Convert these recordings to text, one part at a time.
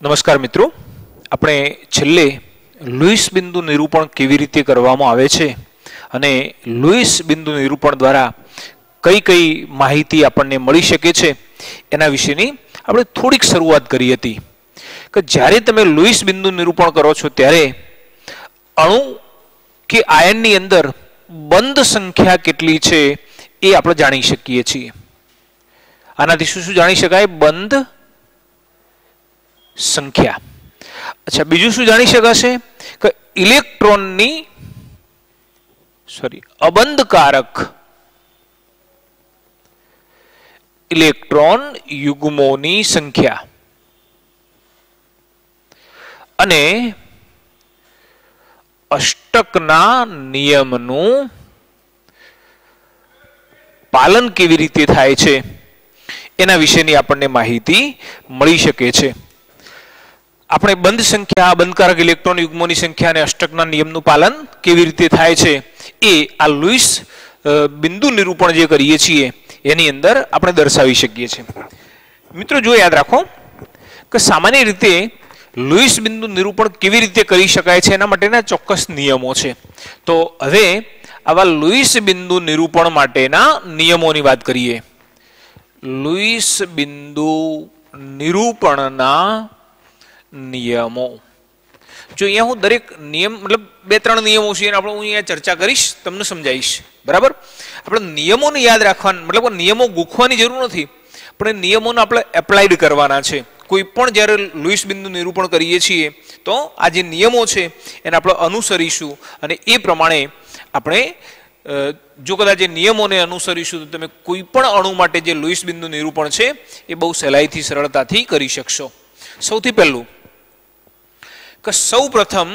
નમસ્કાર મિત્રો, આપણે છેલ્લે લુઈસ બિંદુ નિરૂપણ કેવી રીતે કરવામાં આવે છે અને લુઈસ બિંદુ નિરૂપણ દ્વારા કઈ કઈ માહિતી આપણને મળી શકે છે એના વિશેની આપણે થોડીક શરૂઆત કરી હતી કે જ્યારે તમે લુઈસ બિંદુ નિરૂપણ કરો છો ત્યારે અણુ કે આયનની અંદર બંધ સંખ્યા કેટલી છે એ આપણે જાણી શકીએ છીએ. આનાથી શું શું જાણી શકાય? બંધ સંખ્યા. અચ્છા, બીજું શું જાણી શકાશે કે ઇલેક્ટ્રોનની અબંધકારક ઇલેક્ટ્રોન યુગ્મોની સંખ્યા અને અષ્ટકના નિયમનું પાલન કેવી રીતે થાય છે એના વિશેની આપણને માહિતી મળી શકે છે. આપણે બંધ સંખ્યા, બંધકારક ઇલેક્ટ્રોન યુગ્મોની સંખ્યા અને અષ્ટકના નિયમનું પાલન કેવી રીતે થાય છે એ આ લુઈસ બિંદુ નિરૂપણ જે કરીએ છીએ એની અંદર આપણે દર્શાવી શકીએ છીએ. મિત્રો, જો યાદ રાખો કે સામાન્ય રીતે લુઈસ બિંદુ નિરૂપણ કેવી રીતે કરી શકાય છે એના માટેના ચોક્કસ નિયમો છે. તો હવે આવા લુઈસ બિંદુ નિરૂપણ માટેના નિયમોની વાત કરીએ. લુઈસ બિંદુ નિરૂપણના નિયમો. જો અહીંયા હું દરેક નિયમ મતલબ 2-3 નિયમો છે આપણે હું અહીંયા ચર્ચા કરીશ, તમને સમજાવીશ. બરાબર? આપણે નિયમોને યાદ રાખવાના, મતલબ નિયમો ગૂંથવાની જરૂર નથી, પણ નિયમોને આપણે એપ્લાઇડ કરવાના છે. કોઈ પણ જ્યારે લુઈસ બિંદુ નિરૂપણ કરીએ છીએ તો આ જે નિયમો છે એને આપણે અનુસરીશું અને એ પ્રમાણે આપણે જો કદાચ એ નિયમોને અનુસરીશું તો તમે કોઈ પણ અણુ માટે જે લુઈસ બિંદુ નિરૂપણ છે એ બહુ સહેલાઈથી સરળતાથી કરી શકશો. સૌથી પહેલું કે સૌ પ્રથમ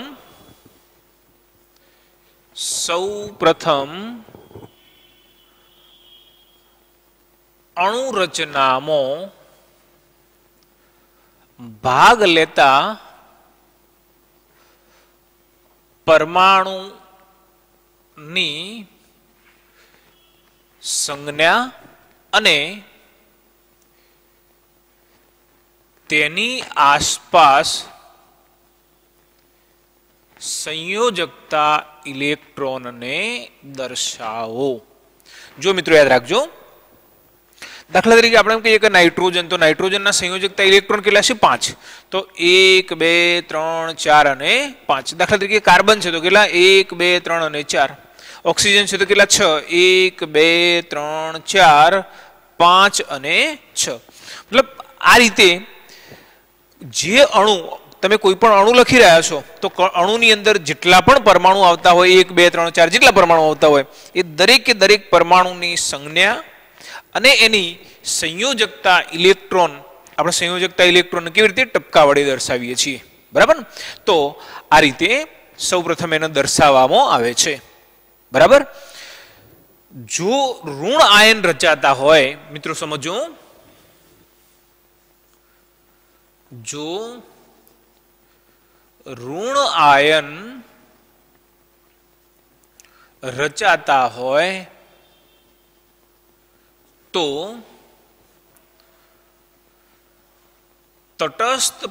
અણુ રચનામાં ભાગ લેતા પરમાણુની સંજ્ઞા અને તેની આસપાસ સંયોજકતા ઇલેક્ટ્રોનને દર્શાવો. જો મિત્રો યાદ રાખજો, દાખલા તરીકે આપણે એમ કહીએ કે નાઇટ્રોજન, તો નાઇટ્રોજનના સંયોજકતા ઇલેક્ટ્રોન કેટલા છે? 5. તો 1, 2, 3, 4 અને 5. દાખલા તરીકે કાર્બન છે તો કેટલા? 1, 2, 3 અને 4. ઓક્સિજન છે તો કેટલા? 6. 1, 2, 3, 4, 5 અને 6. મતલબ આ રીતે જે અણુ તમે કોઈ પણ અણુ લખી રહ્યા છો તો અણુની અંદર જેટલા પણ પરમાણુ આવતા હોય, 1, 2, 3, 4 જેટલા પરમાણુ આવતા હોય એ દરેકે દરેક પરમાણુની સંજ્ઞા અને એની સંયોજકતા ઇલેક્ટ્રોન, આપણે સંયોજકતા ઇલેક્ટ્રોન કેવી રીતે ટપકા વડે દર્શાવીએ છીએ. બરાબર? તો આ રીતે સૌપ્રથમ એને દર્શાવવામાં આવે છે. બરાબર? જો ઋણ આયન રચાતા હોય, મિત્રો સમજો, જો ઋણ આયન રચાતા હોય તો તટસ્થ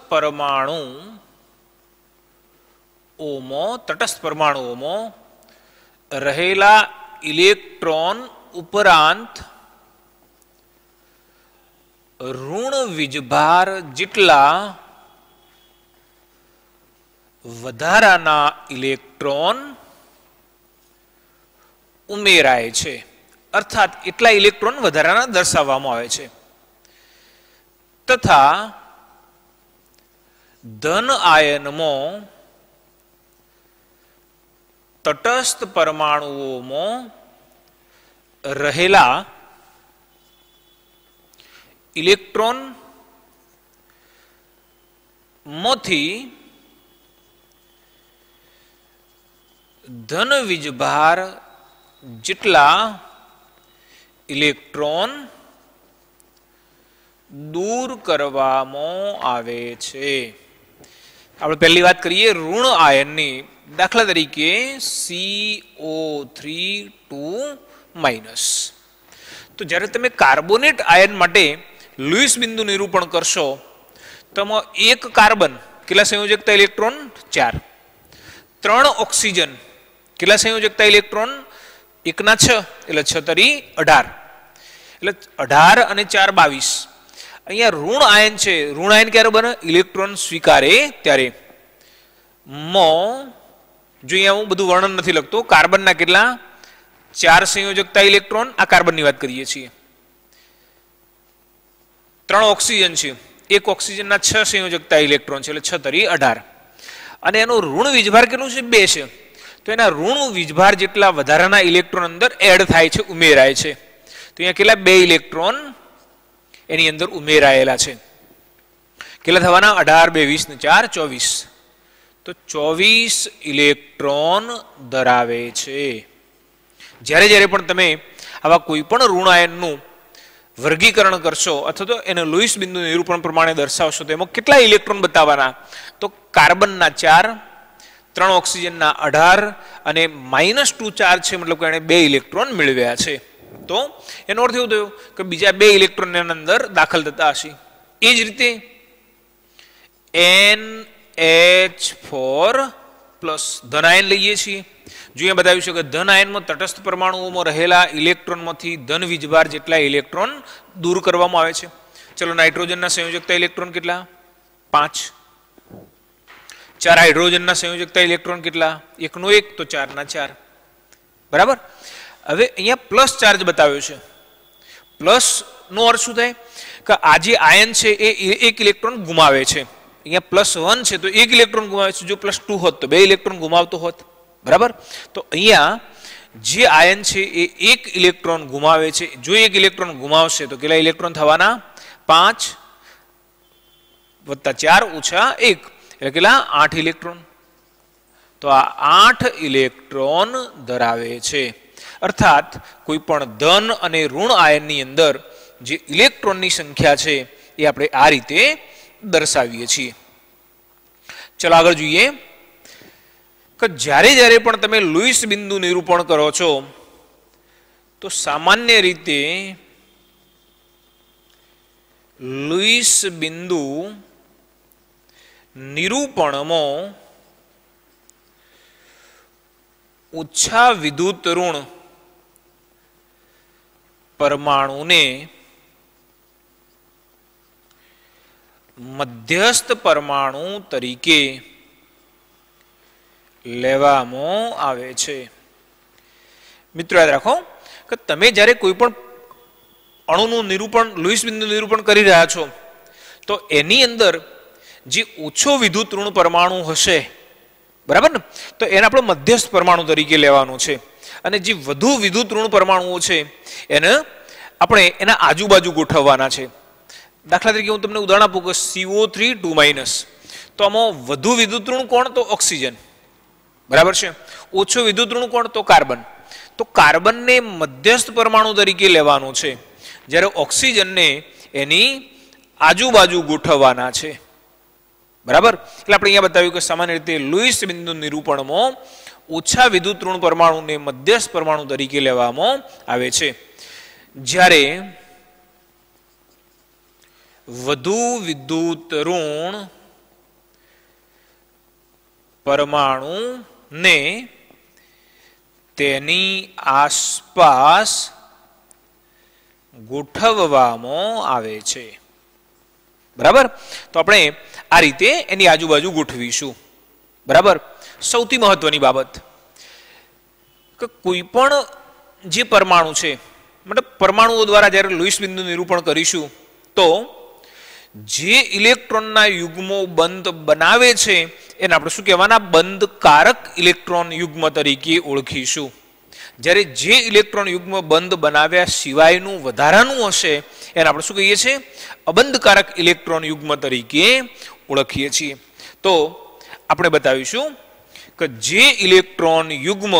પરમાણુઓમાં રહેલા ઇલેક્ટ્રોન ઉપરાંત ઋણ વીજભાર જેટલા વધારાના ઇલેક્ટ્રોન ઉમેરાય છે. અર્થાત એટલા ઇલેક્ટ્રોન વધારાના દર્શાવવામાં આવે છે. તથા ધન આયનમાં તટસ્થ પરમાણુઓમાં રહેલા ઇલેક્ટ્રોન માંથી ધન વીજભાર જેટલા ઇલેક્ટ્રોન દૂર કરવામાં આવે છે. આપણે પહેલી વાત કરીએ ઋણ આયનની. દાખલા તરીકે CO3 તો જ્યારે તમે કાર્બોનેટ આયન માટે લુઈસ બિંદુ નિરૂપણ કરશો તો એક કાર્બન કેટલા સંયોજકતા ઇલેક્ટ્રોન 4, 3 ઓક્સિજન કેટલા સંયોજકતા ઇલેક્ટ્રોન 1/6 એટલે 6 તરી 18 એટલે 18 અને 4 22. અહીંયા ઋણ આયન છે. ઋણ આયન ક્યારે બને? ઇલેક્ટ્રોન સ્વીકારે ત્યારે. જો અહીંયા હું બધું વર્ણન નથી લખતો. કાર્બનના કેટલા 4 સંયોજકતા ઇલેક્ટ્રોન, આ કાર્બનની વાત કરીએ છીએ. 3 ઓક્સિજન છે, એક ઓક્સિજનના 6 સંયોજકતા ઇલેક્ટ્રોન છે એટલે 6 તરી 18. અને એનો ઋણ વીજભાર કેટલું છે? 2 છે. તો એના ઋણ વીજભાર જેટલા વધારાના ઇલેક્ટ્રોન અંદર એડ થાય છે, ઉમેરાય છે. તો અહીંયા કેટલા 2 ઇલેક્ટ્રોન એની અંદર ઉમેરાયેલા છે. કેટલા થવાના? 18 2 20 ને 4 24. તો 24 ઇલેક્ટ્રોન ધરાવે છે. જ્યારે જ્યારે પણ તમે આવા કોઈ પણ ઋણ આયનનું વર્ગીકરણ કરશો અથવા તો એને લુઈસ બિંદુ નિરૂપણ પ્રમાણે દર્શાવશો તો એમાં કેટલા ઇલેક્ટ્રોન બતાવવાના? તો કાર્બનના 4, 3 ઓક્સિજનના 18 અને -2 ચાર્જ છે, મતલબ કે એને 2 ઇલેક્ટ્રોન મેળવ્યા છે. તો એનો અર્થ એવો થયો કે બીજા 2 ઇલેક્ટ્રોન એના અંદર દાખલ થતા હશે. એ જ રીતે NH4 ધન આયન લઈએ છીએ. જો અહીંયા બતાવ્યું છે કે ધન આયનમાં તટસ્થ પરમાણુઓમાં રહેલા ઇલેક્ટ્રોનમાંથી ધન વીજભાર જેટલા ઇલેક્ટ્રોન દૂર કરવામાં આવે છે. ચલો નાઇટ્રોજનના સંયોજકતા ઇલેક્ટ્રોન કેટલા? 5. 4 હાઇડ્રોજનના સંયોજકતા ઇલેક્ટ્રોન કેટલા? 1 નો 1 તો 4 ના 4. બરાબર. હવે અહીંયા પ્લસ ચાર્જ બતાવ્યો છે. પ્લસ નો અર્થ શું થાય? કે આ જે આયન છે એ 1 ઇલેક્ટ્રોન ગુમાવે છે. અહીંયા +1 છે તો 1 ઇલેક્ટ્રોન ગુમાવે છે. જો +2 હોત તો 2 ઇલેક્ટ્રોન ગુમાવતો હોત. બરાબર. તો અહીંયા જે આયન છે એ 1 ઇલેક્ટ્રોન ગુમાવે છે. જો 1 ઇલેક્ટ્રોન ગુમાવશે તો કેટલા ઇલેક્ટ્રોન થવાના? 5 + 4 - 1 એટલે કેટલા? 8 ઇલેક્ટ્રોન. તો આ 8 ઇલેક્ટ્રોન ધરાવે છે. અર્થાત કોઈ પણ ધન અને ઋણ આયનની અંદર જે ઇલેક્ટ્રોનની સંખ્યા છે એ આપણે આ રીતે દર્શાવીએ છીએ. ચલો આગળ જોઈએ કે જ્યારે જ્યારે પણ તમે લુઈસ બિંદુ નિરૂપણ કરો છો તો સામાન્ય રીતે લુઈસ બિંદુ નિરૂપણમાં ઓછા વિદ્યુત ઋણ પરમાણુને મધ્યસ્થ પરમાણુ તરીકે લેવામાં આવે છે. મિત્રો યાદ રાખો કે તમે જ્યારે કોઈ પણ અણુનું નિરૂપણ લુઈસ બિંદુ નિરૂપણ કરી રહ્યા છો તો એની અંદર જે ઓછો વિદ્યુત ઋણ પરમાણુ હશે, બરાબર ને, તો એને આપણે મધ્યસ્થ પરમાણુ તરીકે લેવાનું છે. અને જે વધુ વિદ્યુત ઋણ પરમાણુઓ છે એને આપણે એના આજુબાજુ ગોઠવવાના છે. દાખલા તરીકે હું તમને ઉદાહરણ આપું કે CO3 2- તો આમાં વધુ વિદ્યુત ઋણ કોણ? તો ઓક્સિજન. બરાબર છે. ઓછો વિદ્યુત ઋણ કોણ? તો કાર્બન. તો કાર્બનને મધ્યસ્થ પરમાણુ તરીકે લેવાનું છે, જ્યારે ઓક્સિજનને એની આજુબાજુ ગોઠવવાના છે. બરાબર. એટલે આપણે અહીંયા બતાવ્યું કે સામાન્ય રીતે લુઈસ બિંદુ નિરૂપણમાં ઓછા વિદ્યુત ઋણ પરમાણુને મધ્યસ્થ પરમાણુ તરીકે લેવામાં આવે છે, જ્યારે વધુ વિદ્યુત ઋણ પરમાણુ ને તેની આસપાસ ગોઠવવામાં આવે છે. બરાબર. તો આપણે આ રીતે એની આજુબાજુ ગોઠવીશું. બરાબર. સૌથી મહત્વની બાબત કે કોઈ પણ જે પરમાણુ છે, મતલબ પરમાણુઓ દ્વારા જ્યારે લુઈસ બિંદુ નિરૂપણ કરીશું તો જે ઇલેક્ટ્રોનના યુગ્મો બંધ બનાવે છે એને આપણે શું કહેવાના? બંધકારક ઇલેક્ટ્રોન યુગ્મ તરીકે ઓળખીશું. જ્યારે જે ઇલેક્ટ્રોન યુગ્મ બંધ બનાવ્યા સિવાયનું વધારાનું હશે એને આપણે શું કહીએ છીએ? અબંધકારક ઇલેક્ટ્રોન યુગ્મ તરીકે ઓળખીએ છીએ. તો આપણે બતાવીશું કે જે ઇલેક્ટ્રોન યુગ્મ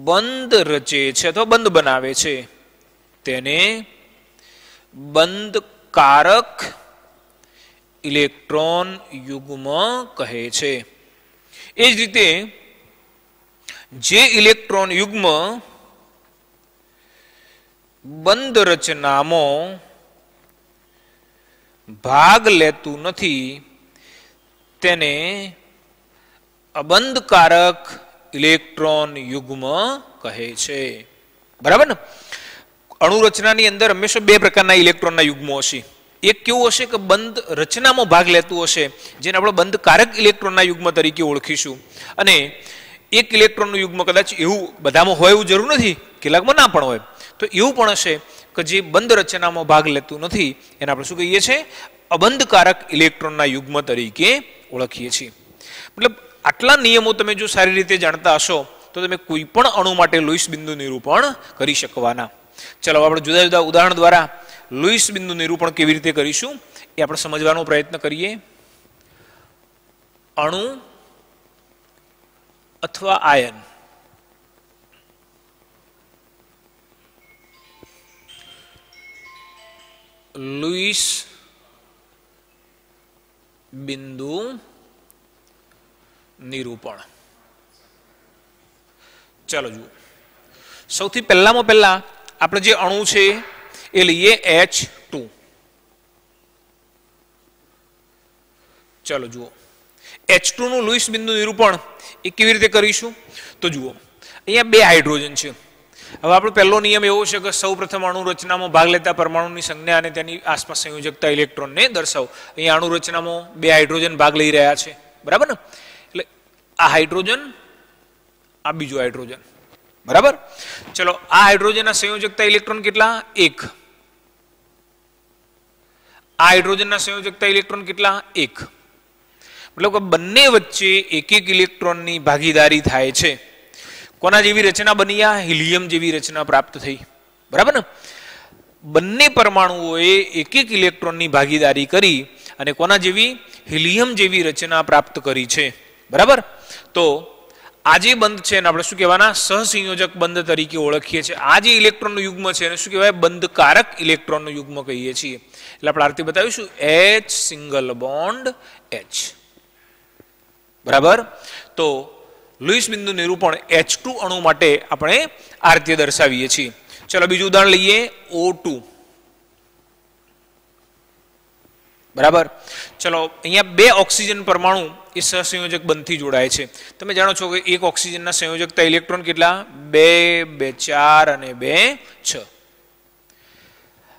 બંધ રચે છે અથવા બંધ બનાવે છે તેને બંધકારક ઇલેક્ટ્રોન યુગ્મ કહે છે. એ જ રીતે જે ઇલેક્ટ્રોન યુગ્મ બંધ રચનામાં ભાગ લેતું નથી તેને અબંધકારક ઇલેક્ટ્રોન યુગ્મ કહે છે. બરાબર ને? અણુરચનાની અંદર હંમેશા બે પ્રકારના ઇલેક્ટ્રોનના યુગ્મો હશે. એક કેવું હશે કે બંધ રચનામાં ભાગ લેતું હશે જેને આપણે બંધકારક ઇલેક્ટ્રોનના યુગ્મ તરીકે ઓળખીશું. અને એક ઇલેક્ટ્રોનનું યુગ્મ કદાચ એવું બધામાં હોય એવું જરૂર નથી, કેટલાકમાં ના પણ હોય, તો એવું પણ હશે કે જે બંધ રચનામાં ભાગ લેતું નથી એને આપણે શું કહીએ છીએ? અબંધકારક ઇલેક્ટ્રોનના યુગ્મ તરીકે ઓળખીએ છીએ. મતલબ આટલા નિયમો તમે જો સારી રીતે જાણતા હશો તો તમે કોઈ પણ અણુ માટે લુઈસ બિંદુ નિરૂપણ કરી શકવાના. ચલો આપણે જુદા જુદા ઉદાહરણ દ્વારા લુઈસ બિંદુ નિરૂપણ કેવી રીતે કરીશું એ આપણે સમજવાનો પ્રયત્ન કરીએ. અણુ અથવા આયન લુઈસ બિંદુ નિરૂપણ. ચાલો જુઓ, સૌથી પહેલામાં પહેલા આપણે જે અણુ છે એ લઈએ H2. ચાલો જુઓ, H2 નું લુઈસ બિંદુ નિરૂપણ એ કેવી રીતે કરીશું? તો જુઓ, અહીંયા બે હાઇડ્રોજન છે. હવે આપણો પહેલો નિયમ એવો છે કે સૌ પ્રથમ અણુ રચનામાં ભાગ લેતા પરમાણુની સંજ્ઞા અને તેની આસપાસ સંયોજકતા ઇલેક્ટ્રોનને દર્શાવો. અહીંયા અણુ રચનામાં બે હાઇડ્રોજન ભાગ લઈ રહ્યા છે. બરાબર ને? એટલે આ હાઇડ્રોજન, આ બીજો હાઇડ્રોજન. બરાબર? ચલો, આ હાઇડ્રોજનના સંયોજકતા ઇલેક્ટ્રોન કેટલા? 1. આ હાઇડ્રોજનના સંયોજકતા ઇલેક્ટ્રોન કેટલા? 1. મતલબ કે બંને વચ્ચે એક એક ઇલેક્ટ્રોનની ભાગીદારી થાય છે. કોના જેવી રચના બની? આ હિલિયમ જેવી રચના પ્રાપ્ત થઈ. બરાબર ને? બંને પરમાણુઓએ એક એક ઇલેક્ટ્રોનની ભાગીદારી કરી અને કોના જેવી? હિલિયમ જેવી રચના પ્રાપ્ત કરી છે. બરાબર? તો આ જે બંધ છે એને આપણે શું કહેવાના? સહસંયોજક બંધ તરીકે ઓળખીએ છીએ. આ જે ઇલેક્ટ્રોનનું યુગ્મ છે એને શું કહેવાય? બંધકારક ઇલેક્ટ્રોનનું યુગ્મ કહીએ છીએ. એટલે આપણે આરતી બતાવીશું H સિંગલ બોન્ડ H. બરાબર? તો લુઈસ બિંદુ નિરૂપણ H2 અણુ માટે આપણે આ રીતે દર્શાવીએ છીએ. ચલો બીજું ઉદાહરણ લઈએ, O2. બરાબર? ચલો, અહીંયા બે ઓક્સિજન પરમાણુ એ સહસંયોજક બંધથી જોડાય છે. તમે જાણો છો કે એક ઓક્સિજનના સંયોજકતા ઇલેક્ટ્રોન કેટલા? 2, 2, 4 અને 2, 6.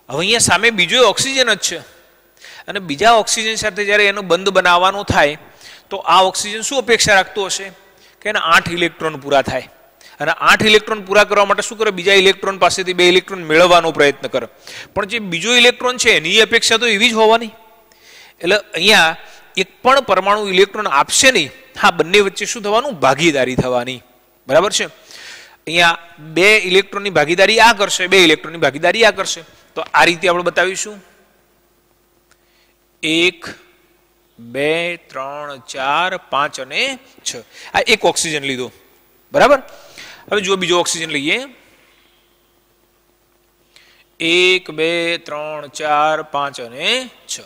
હવે અહીંયા સામે બીજો ઓક્સિજન જ છે અને બીજા ઓક્સિજન સાથે જ્યારે એનો બંધ બનાવવાનો થાય તો આ ઓક્સિજન શું અપેક્ષા રાખતો હશે? કે એના 8 ઇલેક્ટ્રોન પૂરા થાય. અને 8 ઇલેક્ટ્રોન પૂરા કરવા માટે શું કરે? બીજા ઇલેક્ટ્રોન પાસેથી 2 ઇલેક્ટ્રોન મેળવવાનો પ્રયત્ન કરે. પણ જે બીજો ઇલેક્ટ્રોન છે એની અપેક્ષા તો એવી જ હોવાની. એટલે અહીંયા એક પણ પરમાણુ ઇલેક્ટ્રોન આપશે નહીં. હા, બંને વચ્ચે શું થવાનું? ભાગીદારી થવાની. બરાબર છે? અહીંયા 2 ઇલેક્ટ્રોનની ભાગીદારી આ કરશે, 2 ઇલેક્ટ્રોનની ભાગીદારી આ કરશે. તો આ રીતે આપણે બતાવીશું 1, 2, 3, 4, 5 અને 6. આ એક ઓક્સિજન લીધો. બરાબર? હવે જુઓ બીજો ઓક્સિજન લઈએ. 1, 2, 3, 4, 5 અને 6.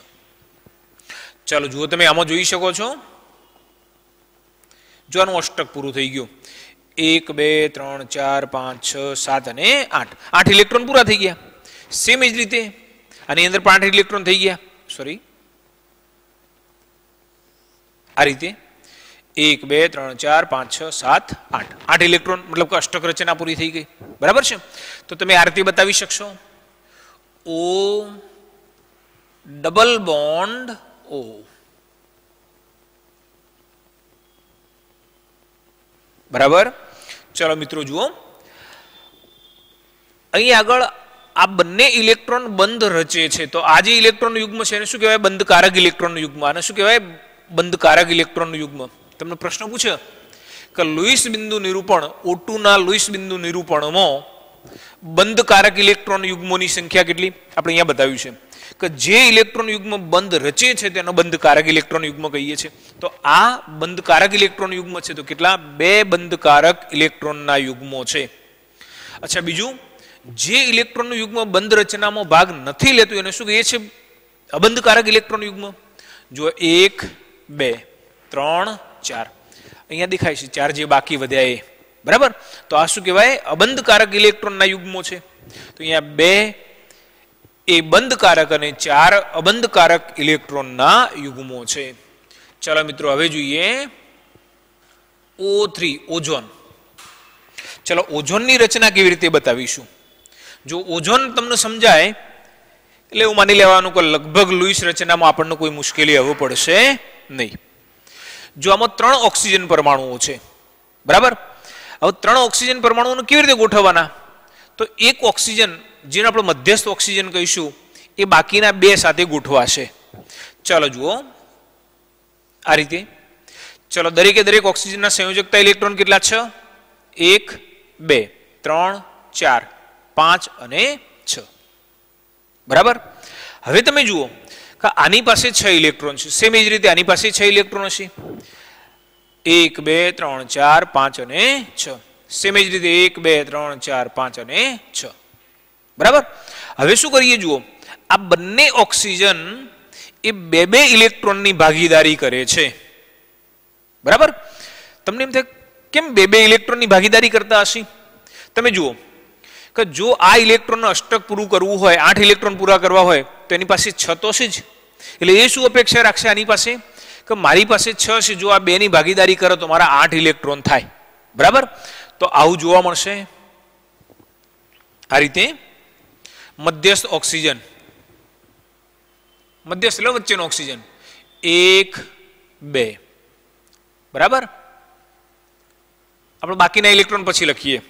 ચાલો જુઓ, તમે આમાં જોઈ શકો છો. જો આનું અષ્ટક પૂરું થઈ ગયું. 1, 2, 3, 4, 5, 6, 7 અને 8. 8 ઇલેક્ટ્રોન પૂરા થઈ ગયા. સેમ જ રીતે આની અંદર 5 ઇલેક્ટ્રોન થઈ ગયા. સોરી, આ રીતે 1, 2, 3, 4, 5, 6, 7, 8. 8 ઇલેક્ટ્રોન મતલબ કે અષ્ટક રચના પૂરી થઈ ગઈ. બરાબર છે? તો તમે આ રીતે બતાવી શકશો. O double bond O. બરાબર? ચલો મિત્રો જુઓ, અહીં આગળ આ બંને ઇલેક્ટ્રોન બંધ રચે છે. તો આ જે ઇલેક્ટ્રોન યુગ્મ છે એને શું કહેવાય? બંધકારક ઇલેક્ટ્રોન યુગ્મ. આને શું કહેવાય? બંધકારક ઇલેક્ટ્રોન યુગ્મ. તમને પ્રશ્ન પૂછે કે લુઈસ બિંદુ નિરૂપણ O2 ના લુઈસ બિંદુ નિરૂપણમાં બંધકારક ઇલેક્ટ્રોન યુગ્મોની સંખ્યા કેટલી? આપણે અહીંયા બતાવ્યું છે કે જે ઇલેક્ટ્રોન યુગ્મ બંધ રચે છે તેનો બંધકારક ઇલેક્ટ્રોન યુગ્મ કહીએ છીએ. તો આ બંધકારક ઇલેક્ટ્રોન યુગ્મ છે. તો કેટલા? 2 બંધકારક ઇલેક્ટ્રોનના યુગ્મો છે. અચ્છા, બીજું, જે ઇલેક્ટ્રોનનું યુગ્મ બંધ રચનામાં ભાગ નથી લેતું એને શું કહીએ છીએ? અબંધકારક ઇલેક્ટ્રોન યુગ્મ. જો 1, 2, 3, 4 અહીંયા દેખાય છે 4 જે બાકી વધ્યા એ. બરાબર? તો આ શું કહેવાય? અબંધકારક ઇલેક્ટ્રોનના યુગ્મો છે. તો અહીંયા 2 એ બંધકારક અને 4 અબંધકારક ઇલેક્ટ્રોનના યુગ્મો છે. ચાલો મિત્રો હવે જોઈએ O3 ઓઝોન. ચલો ઓઝોનની રચના કેવી રીતે બતાવીશું. જો ઓઝોન તમને સમજાય એટલે એવું માની લેવાનું કે લગભગ લુઈસ રચનામાં આપણને કોઈ મુશ્કેલી આવવું પડશે નહીં. જો આમાં 3 ઓક્સિજન પરમાણુઓ છે, બરાબર. હવે 3 ઓક્સિજન પરમાણુઓને કેવી રીતે ગોઠવવાના? તો એક ઓક્સિજન જેને આપણે મધ્યસ્થ ઓક્સિજન કહીશું એ બાકીના 2 સાથે ગોઠવાશે. ચાલો જુઓ આ રીતે. ચલો દરેકે દરેક ઓક્સિજનના સંયોજકતા ઇલેક્ટ્રોન કેટલા છે? 1 2 3 4 5 અને 6. બરાબર. હવે તમે જુઓ કે આની પાસે 6 ઇલેક્ટ્રોન છે. સેમ એ જ રીતે આની પાસે 6 ઇલેક્ટ્રોન હશે. 1 2 3 4 5 અને 6. સેમ એ જ રીતે 1 2 3 4 5 અને 6. બરાબર. હવે શું કરીએ જુઓ, આ બંને ઓક્સિજન એ 2 ઇલેક્ટ્રોનની ભાગીદારી કરે છે. બરાબર. તમને એમ થાય કેમ 2 ઇલેક્ટ્રોનની ભાગીદારી કરતા હશે? તમે જુઓ કે જો આ ઇલેક્ટ્રોનનું અષ્ટક પૂરું કરવું હોય, 8 ઇલેક્ટ્રોન પૂરા કરવા હોય તો એની પાસે 6 તો છે જ. એટલે એ શું અપેક્ષા રાખશે આની પાસે કે મારી પાસે 6 છે, જો આ 2 ની ભાગીદારી કરે તો મારા 8 ઇલેક્ટ્રોન થાય. બરાબર. તો આવું જોવા મળશે આ રીતે. મધ્યસ્થ ઓક્સિજન, મધ્યસ્થ એટલે વચ્ચેનો ઓક્સિજન 1 2. બરાબર. આપણે બાકીના ઇલેક્ટ્રોન પછી લખીએ.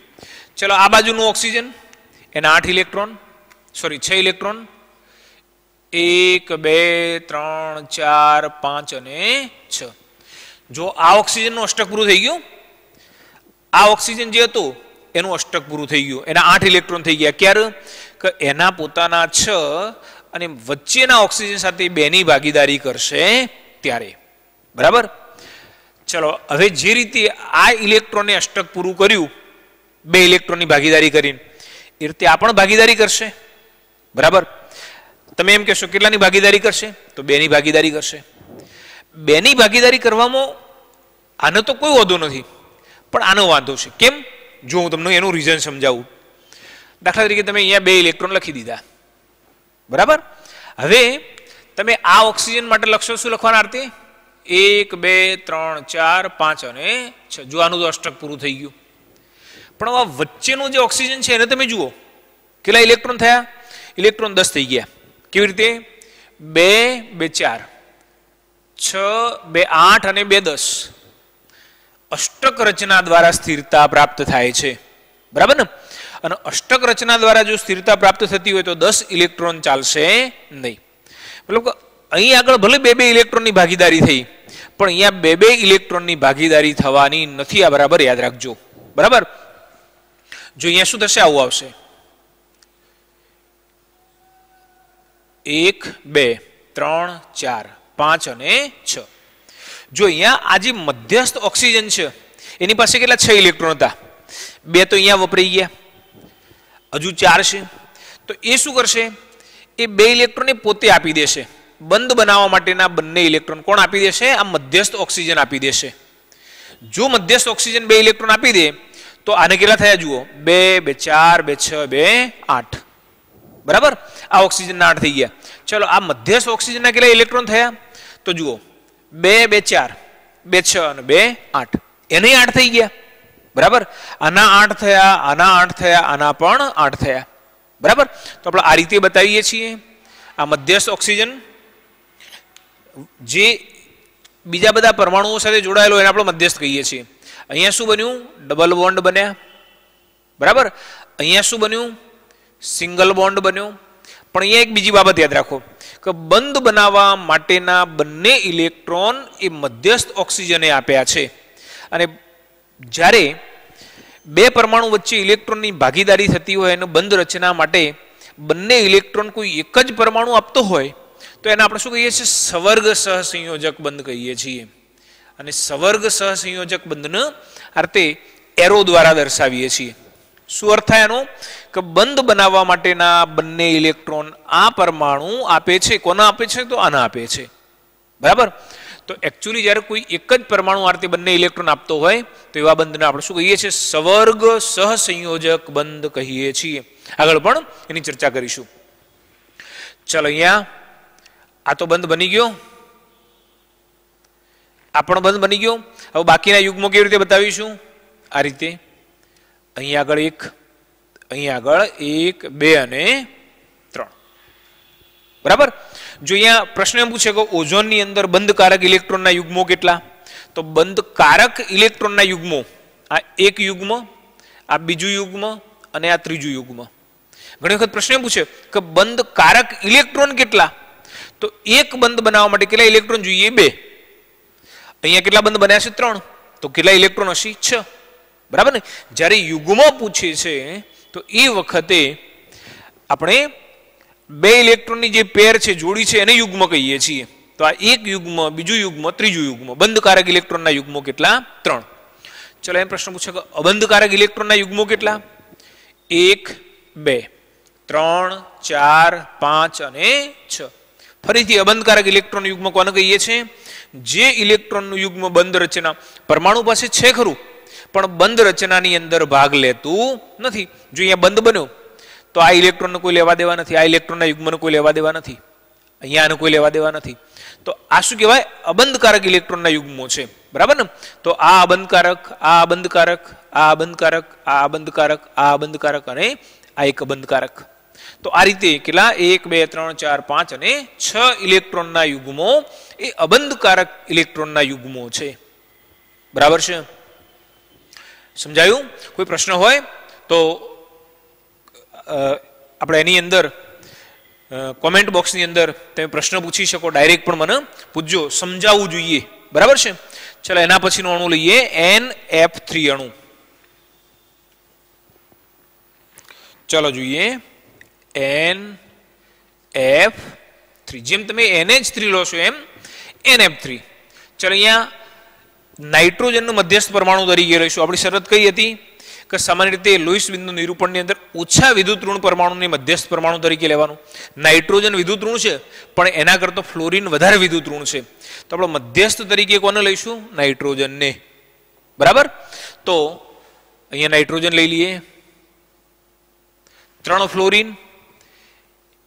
ચલો આ બાજુનું ઓક્સિજન એના 8 ઇલેક્ટ્રોન, સોરી 6 ઇલેક્ટ્રોન 1 2 3 4 5 અને 6. જો આ ઓક્સિજનનું અષ્ટક પૂરું થઈ ગયું, આ ઓક્સિજન જે હતું એનું અષ્ટક પૂરું થઈ ગયું, એના 8 ઇલેક્ટ્રોન થઈ ગયા. ક્યારે? કે એના પોતાના 6 અને વચ્ચેના ઓક્સિજન સાથે 2 ની ભાગીદારી કરશે ત્યારે. બરાબર. ચલો હવે જે રીતે આ ઇલેક્ટ્રોને અષ્ટક પૂરું કર્યું 2 ઇલેક્ટ્રોનની ભાગીદારી કરીને, એ રીતે આ પણ ભાગીદારી કરશે. બરાબર. તમે એમ કહેશો કેટલાની ભાગીદારી કરશે? તો 2 ની ભાગીદારી કરશે. 2 ની ભાગીદારી કરવામાં આનો તો કોઈ વાંધો નથી, પણ આનો વાંધો છે. કેમ? જો હું તમને એનું રીઝન સમજાવું. દાખલા તરીકે તમે અહીંયા 2 ઇલેક્ટ્રોન લખી દીધા. બરાબર. હવે તમે આ ઓક્સિજન માટે લખશો, શું લખવાના અર્થે? 1 2 3 4 5 અને 6. જો આનું તો અષ્ટક પૂરું થઈ ગયું. પણ આ વચ્ચેનું જે ઓક્સિજન છે એને તમે જુઓ કેટલા ઇલેક્ટ્રોન થયા? ઇલેક્ટ્રોન 10 થઈ ગયા. કેવી રીતે? 2 2 4 6 2 8 અને 2 10. અષ્ટક રચના દ્વારા સ્થિરતા પ્રાપ્ત થાય છે. બરાબર ને? અને અષ્ટક રચના દ્વારા જો સ્થિરતા પ્રાપ્ત થતી હોય તો 10 ઇલેક્ટ્રોન ચાલશે નહીં. મતલબ અહીં આગળ ભલે 2 ઇલેક્ટ્રોનની ભાગીદારી થઈ, પણ અહીંયા 2 ઇલેક્ટ્રોનની ભાગીદારી થવાની નથી. આ બરાબર યાદ રાખજો. બરાબર. જો અહીંયા શું થશે? આવું આવશે 1 2 3 4 5 અને 6. જો અહીંયા આ જે મધ્યસ્થ ઓક્સિજન છે એની પાસે કેટલા? 6 ઇલેક્ટ્રોન હતા. 2 તો અહીંયા વપરાઈ ગયા, હજુ 4 છે. તો એ શું કરશે? એ 2 ઇલેક્ટ્રોન પોતે આપી દેશે. બંધ બનાવવા માટેના બંને ઇલેક્ટ્રોન કોણ આપી દેશે? આ મધ્યસ્થ ઓક્સિજન આપી દેશે. જો મધ્યસ્થ ઓક્સિજન 2 ઇલેક્ટ્રોન આપી દે તો આને કેટલા થયા જુઓ? 2 2 4 2 6 2 8. બરાબર. આ ઓક્સિજનના 8 થઈ ગયા. ચલો આ મધ્યસ્થ ઓક્સિજનના કેટલા ઇલેક્ટ્રોન થયા? તો જુઓ 2 2 4 2 6 અને 2 8. એને 8 થઈ ગયા. બરાબર. આના 8 થયા, આના 8 થયા, આના પણ 8 થયા. બરાબર. તો આપણે આ રીતે બતાવીએ છીએ. આ મધ્યસ્થ ઓક્સિજન જે બીજા બધા પરમાણુઓ સાથે જોડાયેલો એને આપણે મધ્યસ્થ કહીએ છીએ. અહીંયા શું બન્યું? ડબલ બોન્ડ બન્યા. બરાબર. અહીંયા શું બન્યું? સિંગલ બોન્ડ બન્યો. પણ અહીંયા એક બીજી બાબત યાદ રાખો કે બંધ બનાવવા માટેના બંને ઇલેક્ટ્રોન એ મધ્યસ્થ ઓક્સિજને આપ્યા છે. અને જ્યારે 2 પરમાણુ વચ્ચે ઇલેક્ટ્રોનની ભાગીદારી થતી હોય અને બંધ રચના માટે બંને ઇલેક્ટ્રોન કોઈ એક જ પરમાણુ આપતો હોય તો એને આપણે શું કહીએ છીએ? સવર્ગ સહસંયોજક બંધ કહીએ છીએ. અને સવર્ગ સહસંયોજક બંધને અર્થે એરો દ્વારા દર્શાવીએ છીએ. શું અર્થ થાય એનો? કે બંધ બનાવવા માટેના બંને ઇલેક્ટ્રોન આ પરમાણુ આપે છે. કોના આપે છે? તો આના આપે છે. બરાબર. તો એકચ્યુઅલી જ્યારે કોઈ એક જ પરમાણુ આરતી બંને ઇલેક્ટ્રોન આપતો હોય તો એવા બંધને આપણે શું કહીએ છીએ? સવર્ગ સહસંયોજક બંધ કહીએ છીએ. આગળ પણ એની ચર્ચા કરીશું. ચલો અહીંયા આ તો બંધ બની ગયો, આ પણ બંધ બની ગયો. હવે બાકીના યુગ્મો કેવી રીતે બતાવીશું? આ રીતે અહીં આગળ 1, અહીં આગળ 1, 2 અને 3. બરાબર. જો અહીંયા પ્રશ્ન એમ પૂછે કે ઓઝોનની અંદર બંધકારક ઇલેક્ટ્રોનના યુગ્મો કેટલા, તો બંધકારક ઇલેક્ટ્રોનના યુગ્મો આ એક યુગ્મ, આ બીજું યુગ્મ અને આ ત્રીજું યુગ્મ. ઘણી વખત પ્રશ્ન એમ પૂછે કે બંધકારક ઇલેક્ટ્રોન કેટલા, તો એક બંધ બનાવવા માટે કેટલા ઇલેક્ટ્રોન જોઈએ? 2. અહીંયા કેટલા બંધ બન્યા છે? 3. તો કેટલા ઇલેક્ટ્રોન હશે? 6. બરાબર ને. જ્યારે યુગ્મો પૂછે છે તો એ વખતે આપણે 2 ઇલેક્ટ્રોનની જે પેર છે, જોડી છે, એને યુગ્મ કહીએ છીએ. તો આ એક યુગ્મ, બીજું યુગ્મ, ત્રીજું યુગ્મ. બંધકારક ઇલેક્ટ્રોનના યુગ્મો કેટલા? 3. ચલો એમ પ્રશ્ન પૂછે કે અબંધકારક ઇલેક્ટ્રોનના યુગ્મો કેટલા? 1, 2, 3, 4, 5 અને 6. ફરીથી અબંધકારક ઇલેક્ટ્રોન યુગ્મ કોને કહીએ છીએ? જે ઇલેક્ટ્રોનનું યુગ્મ બંધ રચના પરમાણુ પાસે છે ખરું, પણ બંધ રચનાની અંદર ભાગ લેતું નથી. જો અહીંયા બંધ બન્યો તો આ ઇલેક્ટ્રોનને કોઈ લેવા દેવા નથી, આ ઇલેક્ટ્રોનના યુગ્મને કોઈ લેવા દેવા નથી, અહીંયા આને કોઈ લેવા દેવા નથી. તો આ શું કહેવાય? અબંધકારક ઇલેક્ટ્રોનના યુગ્મો છે. બરાબર ને. તો આ અબંધકારક, આ અબંધકારક, આ અબંધકારક, આ અબંધકારક, આ અબંધકારક અને આ એક અબંધકારક. તો આ રીતે કેટલા? 1, 2, 3, 4, 5 અને 6 ઇલેક્ટ્રોનના યુગ્મો એ અબંધકારક ઇલેક્ટ્રોનના યુગ્મો છે. બરાબર છે? સમજાયું? કોઈ પ્રશ્ન હોય તો આપણે એની અંદર કોમેન્ટ બોક્સની અંદર તમે પ્રશ્ન પૂછી શકો, ડાયરેક્ટ પણ મને પૂછજો, સમજાવવું જોઈએ. બરાબર છે. ચલો એના પછીનો અણુ લઈએ, NF3 અણુ. ચલો જોઈએ NF3. જેમ તમે NH3 લો છો એમ NF3. ચલો અહીંયા નાઇટ્રોજનનું મધ્યસ્થ પરમાણુ તરીકે લઈશું. આપણી શરત કઈ હતી કે સામાન્ય રીતે લોઇસ બિંદુ નિરૂપણની અંદર ઓછા વિદ્યુત ઋણ પરમાણુને મધ્યસ્થ પરમાણુ તરીકે લેવાનું. નાઇટ્રોજન વિદ્યુત ઋણ છે, પણ એના કરતાં ફ્લોરિન વધારે વિદ્યુત ઋણ છે. તો આપણે મધ્યસ્થ તરીકે કોને લઈશું? નાઇટ્રોજનને. બરાબર. તો અહીંયા નાઇટ્રોજન લઈ લઈએ. 3 ફ્લોરિન,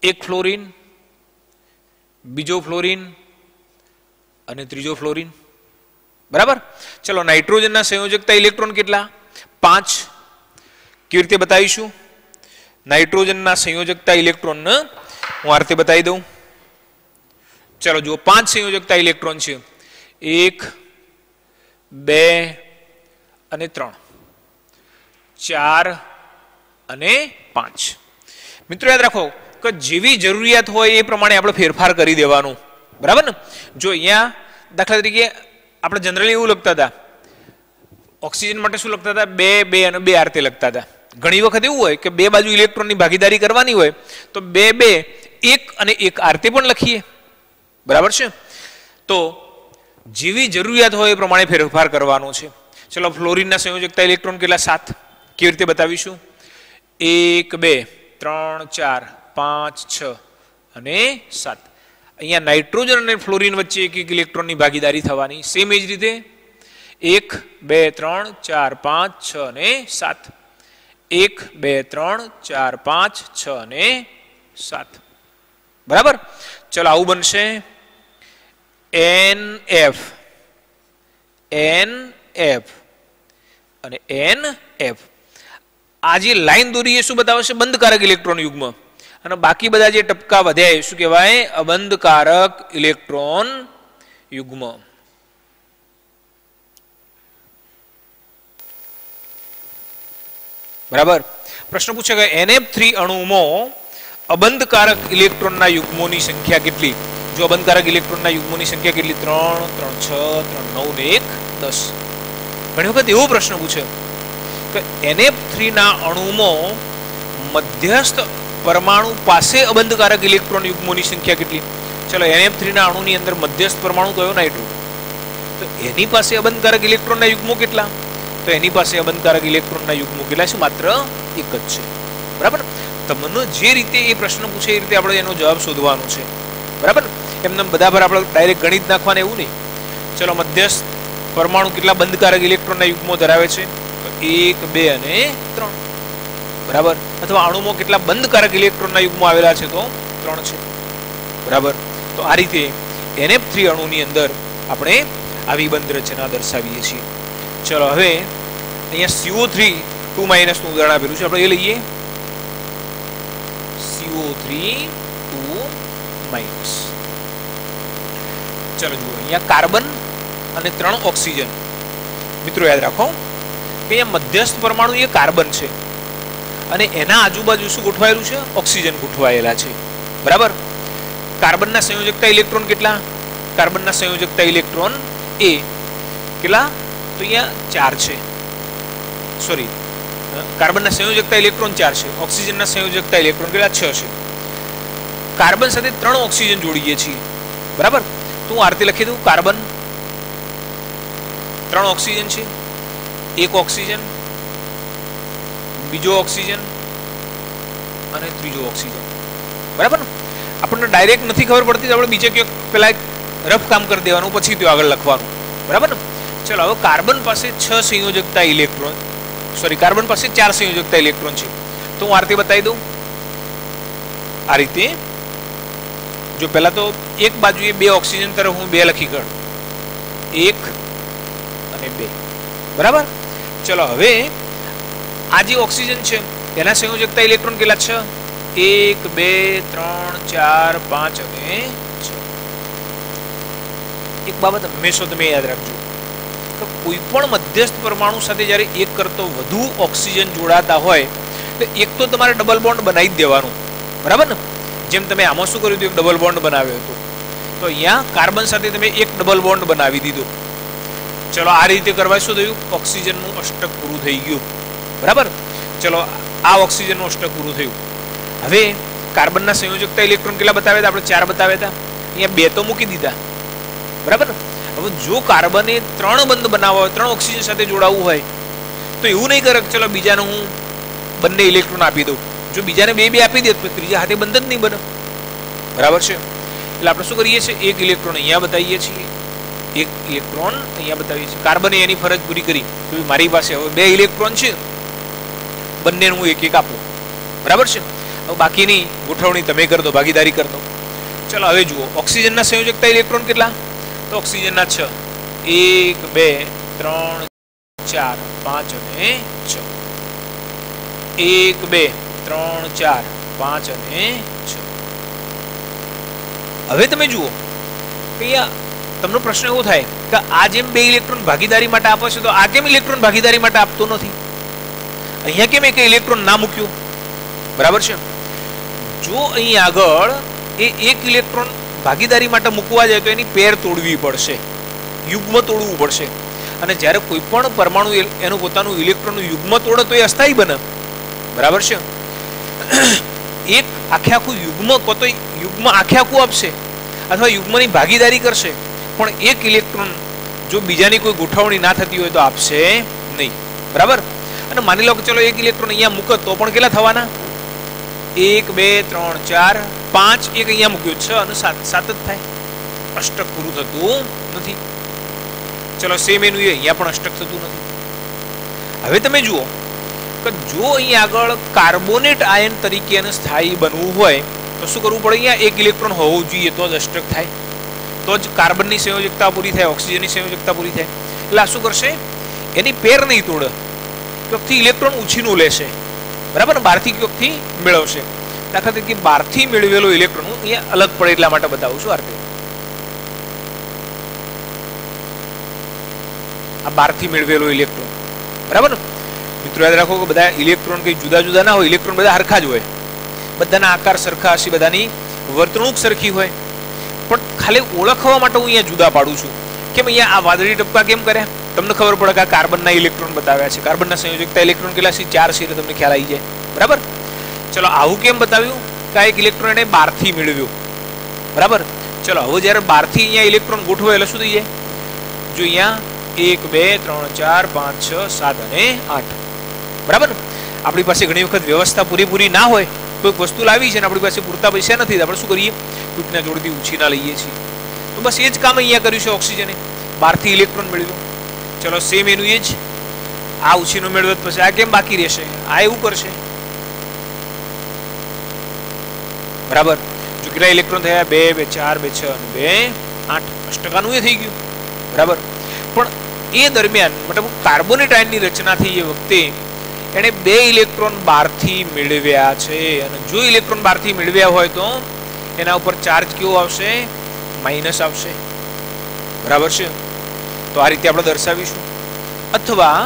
1 ફ્લોરિન, બીજો ફ્લોરિન અને ત્રીજો ફ્લોરિન. બરાબર. ચલો નાઇટ્રોજનના સંયોજકતા ઇલેક્ટ્રોન કેટલા? 5. કેવી રીતે બતાવીશું? નાઇટ્રોજનના સંયોજકતા ઇલેક્ટ્રોન હું આ રીતે બતાવી દઉં. ચલો જુઓ, 5 સંયોજકતા ઇલેક્ટ્રોન છે. 1, 2 અને 3, 4 અને 5. મિત્રો યાદ રાખો કે જેવી જરૂરિયાત હોય એ પ્રમાણે આપણે ફેરફાર કરી દેવાનું. બરાબર ને. જો અહીંયા દાખલા તરીકે આપણે જનરલી એવું લખતા હતા, ઓક્સિજન માટે શું લખતા હતા? 2, 2 અને 2 આ રીતે લખતા હતા. ઘણી વખત એવું હોય કે 2 બાજુ ઇલેક્ટ્રોનની ભાગીદારી કરવાની હોય તો 2, 2, 1 અને 1 આ રીતે પણ લખીએ. બરાબર છે. તો જેવી જરૂરિયાત હોય એ પ્રમાણે ફેરફાર કરવાનો છે. ચલો ફ્લોરિનના સંયોજકતા ઇલેક્ટ્રોન કેટલા? 7. કેવી રીતે બતાવીશું? 1, 2, 3, 4, 5, 6 અને 7. અહીંયા નાઇટ્રોજન અને ફ્લોરિન વચ્ચે એક એક ઇલેક્ટ્રોનની ભાગીદારી થવાની. સેમ એ જ રીતે 1, 2, 3, 4, 5, 6 અને 7. 1, 2, 3, 4, 5, 6 અને 7. બરાબર. ચલો આવું બનશે NF, NF અને NF. આ જે લાઈન દોરી એ શું બતાવશે? બંધકારક ઇલેક્ટ્રોન યુગ્મ. અને બાકી બધા જે ટપકા વધ્યા એ શું કહેવાય? અબંધકારક ઇલેક્ટ્રોન યુગ્મ. બરાબર. પ્રશ્ન પૂછે કે NF3 અણુમાં અબંધકારક ઇલેક્ટ્રોનના યુગ્મોની સંખ્યા કેટલી? જો અબંધકારક ઇલેક્ટ્રોનના યુગ્મોની સંખ્યા કેટલી? 3, 3, 6, 3, 9 ને 1, 10. ઘણી વખત એવો પ્રશ્ન પૂછે કે NF3 ના અણુમાં મધ્યસ્થ પરમાણુ પાસે અબંધકારક ઇલેક્ટ્રોન યુગ્મોની સંખ્યા કેટલી? ચલો NF3 ના અણુની અંદર મધ્યસ્થ પરમાણુ કયો? નાઇટ્રોજન. તો એની પાસે અબંધકારક ઇલેક્ટ્રોનના યુગ્મો કેટલા? તો એની પાસે અબંધકારક ઇલેક્ટ્રોનના યુગ્મો કેટલા છે? માત્ર 1 જ છે. બરાબર. તમને જે રીતે એ પ્રશ્ન પૂછે એ રીતે આપણે એનો જવાબ શોધવાનો છે. બરાબર. એમને બધા પર આપણે ડાયરેક્ટ ગણિત નાખવાના એવું નહીં. ચલો મધ્યસ્થ પરમાણુ કેટલા બંધકારક ઇલેક્ટ્રોનના યુગ્મો ધરાવે છે? તો 1, 2 અને 3. બરાબર, અથવા અણુમાં કેટલા બંધકારક ઇલેક્ટ્રોનના યુગ્મો આવેલા છે તો 3 છે, બરાબર. તો આ રીતે NF3 અણુની અંદર આપણે આવી બંધ રચના દર્શાવીએ છીએ. ચલો હવે અહીંયા CO3 2 માઇનસ નું ઉદાહરણ આપેલું છે, આપણે એ લઈએ. CO3 2 minus. ચલો જુઓ, અહીંયા કાર્બન અને 3 ઓક્સિજન. મિત્રો યાદ રાખો કે અહીંયા મધ્યસ્થ પરમાણુ એ કાર્બન છે અને એના આજુબાજુ શું ગોઠવાયેલું છે? ઓક્સિજન ગોઠવાયેલા છે, બરાબર. કાર્બનના સંયોજકતા ઇલેક્ટ્રોન કેટલા? કાર્બનના સંયોજકતા ઇલેક્ટ્રોન એ કેટલા? તો અહીંયા 4 છે. સોરી, કાર્બનના સંયોજકતા ઇલેક્ટ્રોન 4 છે, ઓક્સિજનના સંયોજકતા ઇલેક્ટ્રોન કેટલા? 6 છે. કાર્બન સાથે 3 ઓક્સિજન જોડીએ છીએ, બરાબર. તો હું આ રીતે લખી દઉં, કાર્બન 3 ઓક્સિજન છે, એક ઓક્સિજન, બીજો ઓક્સિજન અને ત્રીજો ઓક્સિજન, બરાબર. આપણને ડાયરેક્ટ નથી ખબર પડતી, આપણે બીજે ક્યાંક પેલા રફ કામ કરી દેવાનું, પછી તો આગળ લખવાનું, બરાબર ને. ચલો હવે કાર્બન પાસે 6 સંયોજકતા ઇલેક્ટ્રોન, સોરી કાર્બન પાસે 4 સંયોજકતા ઇલેક્ટ્રોન છે. તો હું આ રીતે બતાવી દઉં. આ રીતે જો પહેલા તો એક બાજુએ 2 ઓક્સિજન તરફ હું 2 લખી કર, 1 અને 2, બરાબર. ચલો હવે આ જે ઓક્સિજન છે એના સંયોજકતા ઇલેક્ટ્રોન કેટલા છે? 1 2 3 4 5 અને 6. એક બાબત હંમેશા તમે યાદ રાખજો કે કોઈ પણ મધ્યસ્થ પરમાણુ સાથે જ્યારે એક કરતો વધુ ઓક્સિજન જોડાતા હોય તો એક તો તમારે ડબલ બોન્ડ બનાવી જ દેવાનું, બરાબર ને. જેમ તમે આમાં શું કર્યું હતું? એક ડબલ બોન્ડ બનાવ્યો હતો, તો અહીંયા કાર્બન સાથે તમે એક ડબલ બોન્ડ બનાવી દીધો. ચલો આ રીતે કરવા શું થયું? ઓક્સિજનનું અષ્ટક પૂરું થઈ ગયું, બરાબર. ચલો આ ઓક્સિજનનું અષ્ટક પૂરું થયું. હવે કાર્બનના સંયોજકતા ઇલેક્ટ્રોન કેટલા બતાવ્યા હતા? આપણે 4 બતાવ્યા હતા, અહીંયા 2 તો મૂકી દીધા, બરાબર. હવે જો કાર્બને 3 બંધ બનાવવા હોય, 3 ઓક્સિજન સાથે જોડાવવું હોય તો એવું નહીં કરે ચલો બીજાને હું બંને ઇલેક્ટ્રોન આપી દઉં. જો બીજાને 2 આપી દે તો ત્રીજા હાથે બંધ જ નહીં બને, બરાબર છે. એટલે આપણે શું કરીએ છીએ? એક ઇલેક્ટ્રોન અહીંયા બતાવીએ છીએ, એક ઇલેક્ટ્રોન અહીંયા બતાવીએ છીએ. કાર્બને એની ફરજ પૂરી કરી, તો મારી પાસે હવે 2 ઇલેક્ટ્રોન છે, બંનેનું હું એક એક આપું, બરાબર છે. હવે બાકીની ગોઠવણી તમે કરી દો, ભાગીદારી કરી દો. ચલો હવે જુઓ, ઓક્સિજનના સંયોજકતા ઇલેક્ટ્રોન કેટલા? તો ઓક્સિજનના 6, 1 2 3 4 5 અને 6, 1 2 3 4 5 અને 6. હવે તમે જુઓ કે તમને પ્રશ્ન એવો થાય કે આ જેમ 2 ઇલેક્ટ્રોન ભાગીદારી માટે આપે છે તો આ કેમ ઇલેક્ટ્રોન ભાગીદારી માટે આપતો નથી? અહીંયા કેમ એક ઇલેક્ટ્રોન ના મૂક્યું? બરાબર છે. જો અહીં આગળ એ એક ઇલેક્ટ્રોન ભાગીદારી માટે મૂકવા જાય તો એની પેર તોડવી પડશે, યુગ્મ તોડવું પડશે. અને જ્યારે કોઈ પણ પરમાણુ એનું પોતાનું ઇલેક્ટ્રોનનું યુગ્મ તોડે તો એ અસ્થાયી બને, બરાબર છે. એક આખે આખું યુગ્મ કો તો યુગ્મ આખે આખું આપશે અથવા યુગ્મની ભાગીદારી કરશે, પણ એક ઇલેક્ટ્રોન જો બીજાની કોઈ ગોઠવણી ના થતી હોય તો આપશે નહીં, બરાબર. અને માની લો કે ચલો એક ઇલેક્ટ્રોન અહીંયા મૂકે તો પણ કેટલા થવાના? 1 2 3 4 5, એક અહીંયા મૂક્યો 6 અને 7 જ થાય. અષ્ટક પૂરું થતું નથી. ચલો સેમ એનું અહીંયા પણ અષ્ટક થતું નથી. હવે તમે જુઓ કે જો અહીં આગળ કાર્બોનેટ આયન તરીકે એને સ્થાયી બનવું હોય તો શું કરવું પડે? અહીંયા એક ઇલેક્ટ્રોન હોવું જોઈએ તો જ અષ્ટક થાય, તો જ કાર્બનની સંયોજકતા પૂરી થાય, ઓક્સિજનની સંયોજકતા પૂરી થાય. એટલે આ શું કરશે? એની પેર નહીં તોડે, ક્યોકથી ઇલેક્ટ્રોન ઉછીનું લેશે, બરાબર. બહારથી ક્યોકથી મેળવશે. દાખલા તરીકે બહારથી મેળવેલો ઇલેક્ટ્રોન હું અહીંયા અલગ પડે એટલા માટે બતાવું છું. આ બહારથી મેળવેલો ઇલેક્ટ્રોન, બરાબર. મિત્રો યાદ રાખો કે બધા ઇલેક્ટ્રોન કઈ જુદા જુદા ના હોય, ઇલેક્ટ્રોન બધા સરખા જ હોય, બધાના આકાર સરખા હશે, બધાની વર્તણૂક સરખી હોય, પણ ખાલી ઓળખવા માટે હું અહીંયા જુદા પાડું છું. કેમ અહીંયા આ વાદળી ટપકા કેમ કર્યા? તમને ખબર પડે કે આ કાર્બનના ઇલેક્ટ્રોન બતાવ્યા છે, કાર્બનના સંયોજકતા ઇલેક્ટ્રોન કેટલા છે? 4 છે, એટલે તમને ખ્યાલ આવી જાય, બરાબર. ચલો આવું કેમ બતાવ્યું? કે એક ઇલેક્ટ્રોન એને બહારથી મેળવ્યો, બરાબર. ચલો હવે જ્યારે બહારથી અહીંયા ઇલેક્ટ્રોન ગોઠવે એટલે શું થઈ જાય? જો અહીંયા 1 2 3 4 5 6 7 અને 8, બરાબર. આપણી પાસે ઘણી વખત વ્યવસ્થા પૂરેપૂરી ના હોય, કોઈક વસ્તુ લાવી છે ને આપણી પાસે પૂરતા પૈસા નથી, આપણે શું કરીએ? કોઈકના જોડેથી ઉછીના લઈએ છીએ. તો બસ એ જ કામ અહીંયા કર્યું છે ઓક્સિજને, બહારથી ઇલેક્ટ્રોન મેળવ્યો. ચલો સેમ એનું એ જ, આ ઉછીનો મેળવ્યો પછી આ કેમ બાકી રહેશે? આ એવું કરશે, બરાબર. જો કેટલા ઇલેક્ટ્રોન થયા? 2 2 4 2 6 અને 2 8. અષ્ટકાનું એ થઈ ગયું. બરાબર. પણ એ દરમિયાન મતલબ કાર્બોનેટ આયનની રચના થઈ એ વખતે એને 2 ઇલેક્ટ્રોન બહારથી મેળવ્યા છે, અને જો ઇલેક્ટ્રોન બહારથી મેળવ્યા હોય તો એના ઉપર ચાર્જ કેવો આવશે? માઇનસ આવશે. બરાબર છે. તો આ રીતે આપણે દર્શાવીશું, અથવા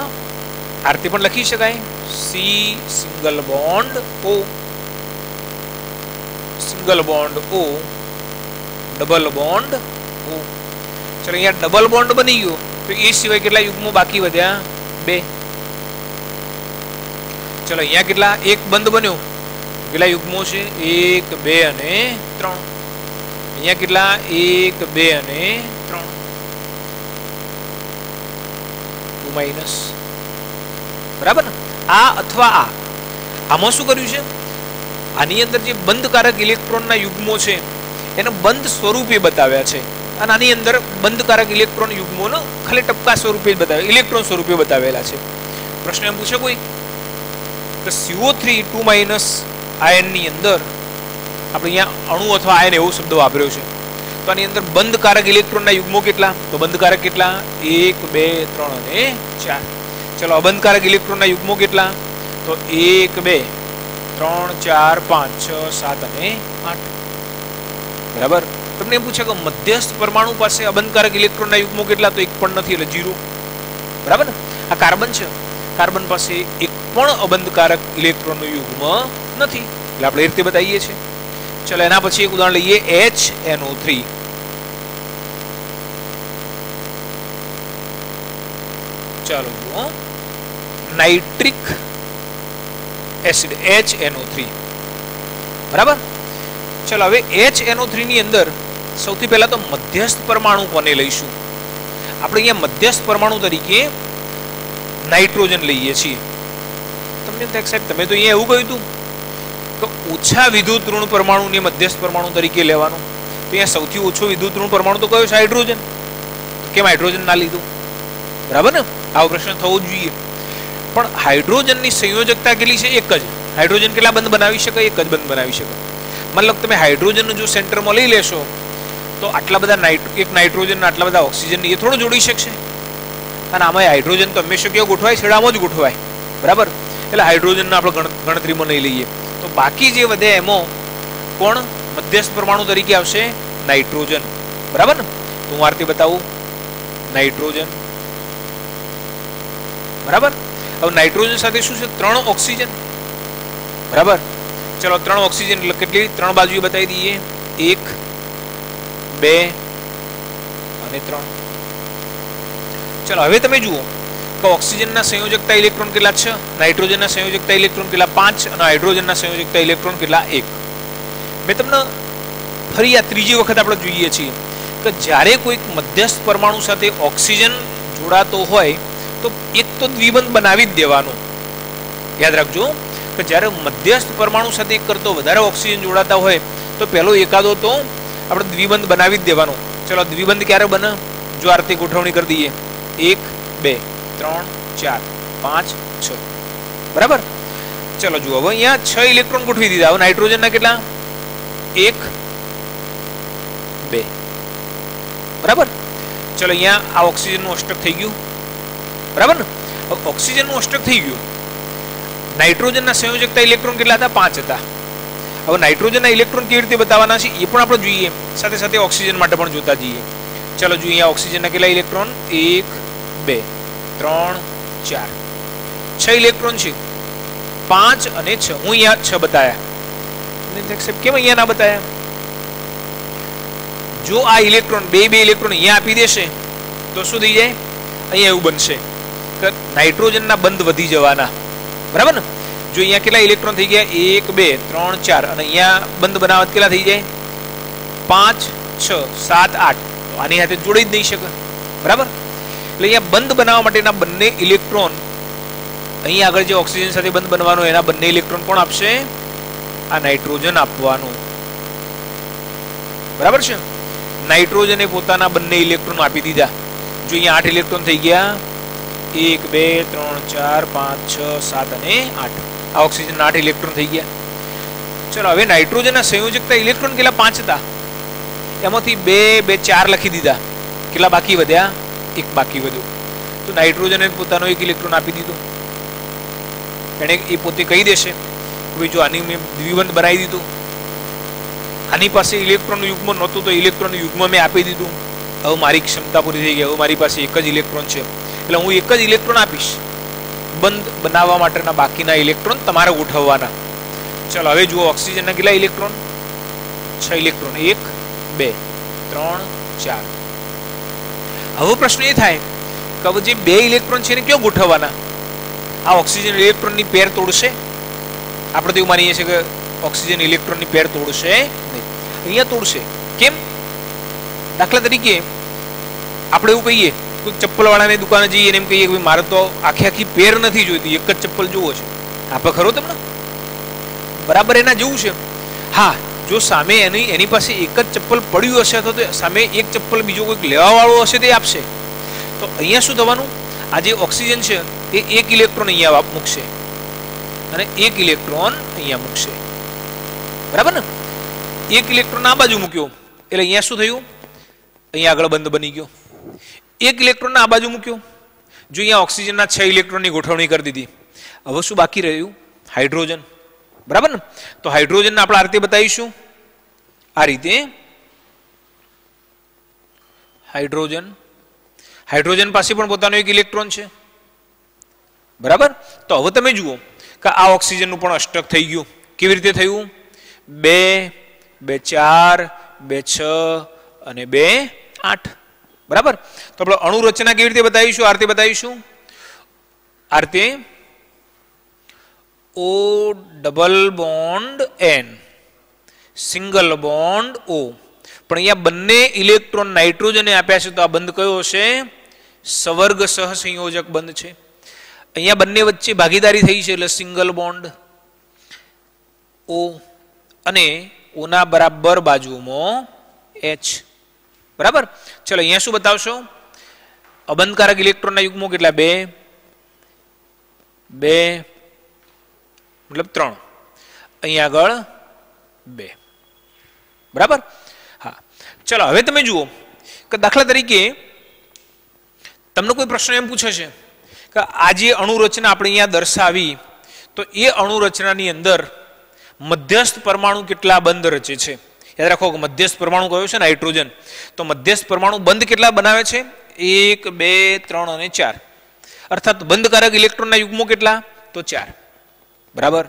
આ રીતે પણ લખી શકાય, C single bond O, single bond O, double bond O. ચલો અહીંયા ડબલ બોન્ડ બની ગયો, તો એ સિવાય કેટલા યુગ્મો બાકી વધ્યા? 2. ચલો અહીંયા કેટલા? એક બંધ બન્યો, કેટલા યુગ્મો છે? 1 2 અને 3. અહીંયા કેટલા? 1 2 અને 3. 2 માઇનસ. બરાબર ને? આ અથવા આ, આમાં શું કર્યું છે? આની અંદર જે બંધકારક ઇલેક્ટ્રોનના યુગ્મો છે એને બંધ સ્વરૂપે બતાવ્યા છે, અને આની અંદર બંધકારક ઇલેક્ટ્રોન યુગ્મોનો ખાલી ટપકા સ્વરૂપે જ બતાવ્યા, ઇલેક્ટ્રોન સ્વરૂપે બતાવેલા છે. પ્રશ્ન એમ પૂછે કોઈ કે CO3 2- આયનની અંદર આપણે અહીંયા અણુ અથવા આયન એવો શબ્દ વાપર્યો છે, તો આની અંદર બંધકારક ઇલેક્ટ્રોનના યુગ્મો કેટલા? તો બંધકારક કેટલા? 1 2 3 અને 4. ચલો અબંધકારક ઇલેક્ટ્રોનના યુગ્મો કેટલા? તો 1 2 3 4 5 6 7 અને 8. બરાબર. તમને એમ પૂછે કે મધ્યસ્થ પરમાણુ પાસે અબંધકારક ઇલેક્ટ્રોનના યુગ્મો કેટલા? તો એક પણ નથી, એટલે 0. બરાબર ને? આ કાર્બન છે, કાર્બન પાસે એક પણ અબંધકારક ઇલેક્ટ્રોનનું યુગ્મ નથી, એટલે આપણે એ રીતે બતાવીએ છીએ. ચલો એના પછી એક ઉદાહરણ લઈએ, HNO3. ચાલો જુઓ, નાઇટ્રિક એસિડ HNO3. બરાબર. ચલો હવે HNO3 ની અંદર સૌથી પહેલા તો મધ્યસ્થ પરમાણુ કોને લઈશું? આપણે અહીંયા મધ્યસ્થ પરમાણુ તરીકે નાઇટ્રોજન લઈએ છીએ. તમને એમ થાય સાહેબ તમે તો અહીંયા એવું કહ્યું હતું કે ઓછા વિદ્યુત ઋણ પરમાણુને મધ્યસ્થ પરમાણુ તરીકે લેવાનું, તો અહીંયા સૌથી ઓછો વિદ્યુત ઋણ પરમાણુ તો કયો છે? હાઇડ્રોજન. કેમ હાઇડ્રોજન ના લીધું? બરાબર ને? આવો પ્રશ્ન થવો જ જોઈએ. પણ હાઇડ્રોજનની સંયોજકતા કેટલી છે? એક જ. હાઇડ્રોજન કેટલા બંધ બનાવી શકે? એક જ બંધ બનાવી શકે. મતલબ તમે હાઇડ્રોજનનું જો સેન્ટરમાં લઈ લેશો તો આટલા બધા એક નાઇટ્રોજન આટલા બધા ઓક્સિજન એ થોડું જોડી શકશે. અને આમાં હાઇડ્રોજન તો હંમેશા કેવો ગોઠવાય? છેડામાં જ ગોઠવાય. બરાબર. એટલે હાઇડ્રોજનને આપણે ગણતરીમાં નહીં લઈએ. તો બાકી જે વધે એમાં કોણ મધ્યસ્થ પરમાણુ તરીકે આવશે? નાઇટ્રોજન. બરાબર ને? તો હું આ રીતે બતાવું, નાઇટ્રોજન. બરાબર. હવે નાઇટ્રોજન સાથે શું છે? 3 ઓક્સિજન. બરાબર. ચલો 3 ઓક્સિજન એટલે કેટલી? 3 બાજુએ બતાવી દઈએ, 1 2 અને 3. ચલો હવે તમે જુઓ કે ઓક્સિજનના સંયોજકતા ઇલેક્ટ્રોન કેટલા? 6. નાઇટ્રોજનના સંયોજકતા ઇલેક્ટ્રોન કેટલા? 5. અને હાઇડ્રોજનના સંયોજકતા ઇલેક્ટ્રોન કેટલા? 1. મેં તમને ફરી આ ત્રીજી વખત આપણે જોઈએ છીએ કે જ્યારે કોઈક મધ્યસ્થ પરમાણુ સાથે ઓક્સિજન જોડાતો હોય તો એક તો દ્વિબંધ બનાવી જ દેવાનું. યાદ રાખજો કે જ્યારે મધ્યસ્થ પરમાણુ સાથે એક કરતો વધારે ઓક્સિજન જોડાતા હોય તો પહેલો એકાદો તો આપણે દ્વિબંધ બનાવી જ દેવાનો. ચલો દ્વિબંધ ક્યારે બને? જો આ રીતે ગોઠવણી કરી દઈએ, 1 2 3 4 5 6. બરાબર. ચલો જુઓ, હવે અહીંયા 6 ઇલેક્ટ્રોન ગોઠવી દીધા. હવે નાઇટ્રોજનના કેટલા? 1 2. બરાબર. ચલો અહીંયા આ ઓક્સિજનનું અષ્ટક થઈ ગયું. બરાબર ને? ઓક્સિજનનું અષ્ટક થઈ ગયું. નાઇટ્રોજનના સંયોજકતા ઇલેક્ટ્રોન કેટલા હતા? 5 હતા. હવે નાઇટ્રોજનના ઇલેક્ટ્રોન કેવી રીતે બતાવવાના છે એ પણ આપણે જોઈએ, સાથે સાથે ઓક્સિજન માટે પણ જોતા જઈએ. ચલો જોઈએ, અહીંયા ઓક્સિજનના કેટલા ઇલેક્ટ્રોન? 1 2 3 4 6 ઇલેક્ટ્રોન છે. 5 અને 6. હું અહીંયા 6 બતાયા. કેમ અહીંયા ના બતાયા? જો આ ઇલેક્ટ્રોન બે ઇલેક્ટ્રોન અહીંયા આપી દેશે તો શું થઈ જાય? અહીંયા એવું બનશે કે નાઇટ્રોજનના બંધ વધી જવાના. બરાબર ને? જો અહીંયા કેટલા ઇલેક્ટ્રોન થઈ ગયા? 1 2 3 4. અને અહીંયા બંધ બનાવત કેટલા થઈ જાય? 5 6 7 8. તો આની સાથે જોડી જ નહીં શકે. બરાબર. એટલે અહીંયા બંધ બનાવવા માટેના બંને ઇલેક્ટ્રોન અહીં આગળ જે ઓક્સિજન સાથે બંધ બનવાનો એના બંને ઇલેક્ટ્રોન કોણ આપશે? આ નાઇટ્રોજન આપવાનું. બરાબર છે? નાઇટ્રોજને પોતાના બંને ઇલેક્ટ્રોન આપી દીધા. જો અહીંયા 8 ઇલેક્ટ્રોન થઈ ગયા, 1 2 3 4 5 6 7 અને 8. આ ઓક્સિજનના 8 ઇલેક્ટ્રોન થઈ ગયા. ચલો હવે નાઇટ્રોજનના સંયોજકતા ઇલેક્ટ્રોન કેટલા 5 હતા, એમાંથી 2 2 4 લખી દીધા, કેટલા બાકી વધ્યા, 1 બાકી વધ્યું. તો નાઇટ્રોજને પોતાનો 1 ઇલેક્ટ્રોન આપી દીધો. એને એ પોતે કહી દેશે કે જો આની મેં દ્વિબંધ બનાવી દીધું, આની પાસે ઇલેક્ટ્રોનનું યુગ્મ નહોતું તો ઇલેક્ટ્રોનનું યુગ્મ મેં આપી દીધું, હવે મારી ક્ષમતા પૂરી થઈ ગઈ, હવે મારી પાસે 1 જ ઇલેક્ટ્રોન છે એટલે હું 1 જ ઇલેક્ટ્રોન આપીશ. બંધ બનાવવા માટેના બાકીના ઇલેક્ટ્રોન તમારે ગોઠવવાના. ચલો હવે જુઓ ઓક્સિજનના કેટલા ઇલેક્ટ્રોન, 6 ઇલેક્ટ્રોન, 1 2 3 4. હવે પ્રશ્ન એ થાય કે હવે જે 2 ઇલેક્ટ્રોન છે એને ક્યાં ગોઠવવાના? આ ઓક્સિજન ઇલેક્ટ્રોનની પેર તોડશે? આપણે તો એવું માનીએ છીએ કે ઓક્સિજન ઇલેક્ટ્રોનની પેર તોડશે નહીં, અહીંયા તોડશે. કેમ? દાખલા તરીકે આપણે એવું કહીએ કોઈ ચપ્પલવાળાની દુકાને જઈએ અને એમ કહીએ કે મારે તો આખી પેર નથી જોઈતી, એક જ ચપ્પલ જોવો છે, આપે ખરો તમને? બરાબર એના જેવું છે. હા, જો સામે એની પાસે એક જ ચપ્પલ પડ્યું હશે અથવા તો સામે એક ચપ્પલ બીજો કોઈક લેવા વાળો હશે તે આપશે. તો અહીંયા શું થવાનું? આ જે ઓક્સિજન છે એ 1 ઇલેક્ટ્રોન અહીંયા મૂકશે અને 1 ઇલેક્ટ્રોન અહીંયા મૂકશે. બરાબર ને? 1 ઇલેક્ટ્રોન આ બાજુ મૂક્યો એટલે અહીંયા શું થયું? અહીંયા આગળ બંધ બની ગયો. 1 ઇલેક્ટ્રોન આ બાજુ મૂક્યો, જો અહીંયા ઓક્સિજનના 6 ઇલેક્ટ્રોનની ગોઠવણી કરી દીધી. હવે શું બાકી રહ્યું? હાઇડ્રોજન. બરાબર ને? તો હાઇડ્રોજન આપણે આ રીતે બતાવીશું, આ રીતે. હાઇડ્રોજન પાસે પણ પોતાનો 1 ઇલેક્ટ્રોન છે. બરાબર? તો હવે તમે જુઓ કે આ ઓક્સિજનનું પણ અષ્ટક થઈ ગયું. કેવી રીતે થયું? 2 2 4 2 6 અને 2 8. બરાબર? તો આપણે અણુ રચના કેવી રીતે બતાવીશું? આ રીતે બતાવીશું, આ રીતે O double bond N, single bond O. પણ અહીંયા બંને ઇલેક્ટ્રોન નાઇટ્રોજને આપ્યા છે તો આ બંધ કયો હશે? સવર્ગ સહસંયોજક બંધ છે. અહીંયા બંને વચ્ચે ભાગીદારી થઈ છે એટલે સિંગલ બોન્ડ O અને ઓના બરાબર બાજુમાં H. બરાબર? ચલો અહીંયા શું બતાવશો? અબંધકારક ઇલેક્ટ્રોનના યુગ્મો કેટલા? 2 2 મતલબ 3, અહીંયા આગળ 2. બરાબર? હા. ચલો હવે તમે જુઓ કે દાખલા તરીકે તમને કોઈ પ્રશ્ન એમ પૂછે છે કે આ જે અણુ રચના આપણે અહીંયા દર્શાવી તો એ અણુ રચનાની અંદર મધ્યસ્થ પરમાણુ કેટલા બંધ રચે છે? યાદ રાખો કે મધ્યસ્થ પરમાણુ કયો છે? નાઇટ્રોજન. તો મધ્યસ્થ પરમાણુ બંધ કેટલા બનાવે છે? 1 2 3 અને 4. અર્થાત બંધકારક ઇલેક્ટ્રોનના યુગ્મો કેટલા? તો 4. બરાબર?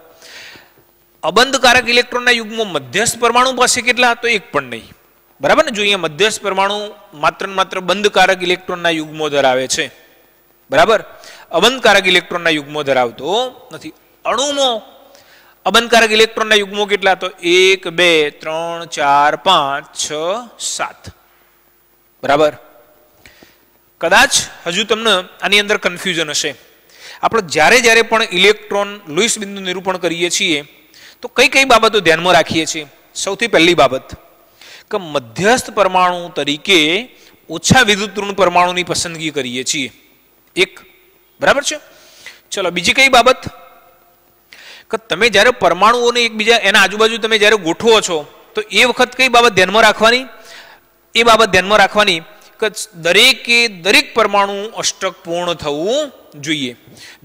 અબંધકારક ઇલેક્ટ્રોનના યુગ્મો મધ્યસ્થ પરમાણુ પાસે કેટલા? તો 1 પણ નહીં. બરાબર ને? જો અહીંયા મધ્યસ્થ પરમાણુ માત્ર બંધકારક ઇલેક્ટ્રોનના યુગ્મો ધરાવે છે. બરાબર? અબંધકારક ઇલેક્ટ્રોનના યુગ્મો ધરાવતો નથી. અણુમાં અબંધકારક ઇલેક્ટ્રોનના યુગ્મો કેટલા? તો 1 2 3 4 5 6 7. બરાબર? કદાચ હજુ તમને આની અંદર કન્ફ્યુઝન હશે. આપણે જ્યારે પણ ઇલેક્ટ્રોન લુઈસ બિંદુ નિરૂપણ કરીએ છીએ તો કઈ બાબતો ધ્યાનમાં રાખીએ છીએ? સૌથી પહેલી બાબત કે મધ્યસ્થ પરમાણુ તરીકે ઓછા વિદ્યુત ઋણ પરમાણુની પસંદગી કરીએ છીએ. 1. બરાબર છે? ચલો બીજી કઈ બાબત કે તમે જ્યારે પરમાણુઓને એકબીજા એના આજુબાજુ તમે જ્યારે ગોઠવો છો તો એ વખત કઈ બાબત ધ્યાનમાં રાખવાની? એ બાબત ધ્યાનમાં રાખવાની કે દરેક પરમાણુ અષ્ટક પૂર્ણ થવું જોઈએ.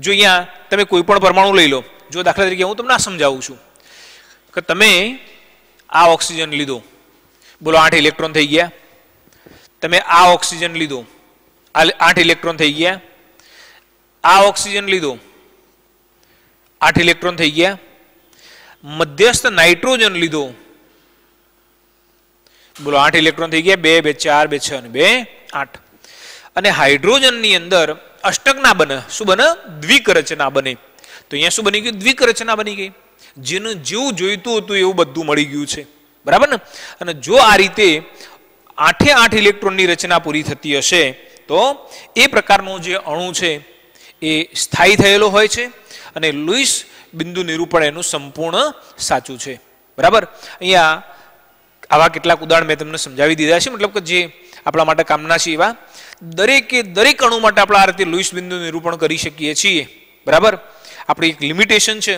જો અહીંયા તમે કોઈ પણ પરમાણુ લઈ લો, જો દાખલા તરીકે હું તમને આ સમજાવું છું કે તમે આ ઓક્સિજન લીધો, બોલો 8 ઇલેક્ટ્રોન થઈ ગયા. તમે આ ઓક્સિજન લીધો, 8 ઇલેક્ટ્રોન થઈ ગયા. આ ઓક્સિજન લીધો, 8 ઇલેક્ટ્રોન થઈ ગયા. મધ્યસ્થ નાઇટ્રોજન લીધો, બોલો 8 ઇલેક્ટ્રોન થઈ ગયા. 2 2 4 2 6 અને 2 8. અને હાઇડ્રોજનની અંદર અષ્ટક ના બને, શું બને? દ્વિક રચના બને. તો અહીંયા શું બની ગયું? દ્વિક રચના બની ગઈ. જેનું જેવું જોઈતું હતું એવું બધું મળી ગયું છે. બરાબર ને? અને જો આ રીતે 8 ઇલેક્ટ્રોનની રચના પૂરી થતી હશે તો એ પ્રકારનો જે અણુ છે એ સ્થાયી થયેલો હોય છે અને લુઈસ બિંદુ નિરૂપણ એનું સંપૂર્ણ સાચું છે. બરાબર? અહીંયા આવા કેટલાક ઉદાહરણ મેં તમને સમજાવી દીધા છે. મતલબ કે જે આપણા માટે કામના છે એવા દરેક અણુ માટે આપણે આ રીતે લુઈસ બિંદુ નિરૂપણ કરી શકીએ છીએ. બરાબર? આપણી એક લિમિટેશન છે.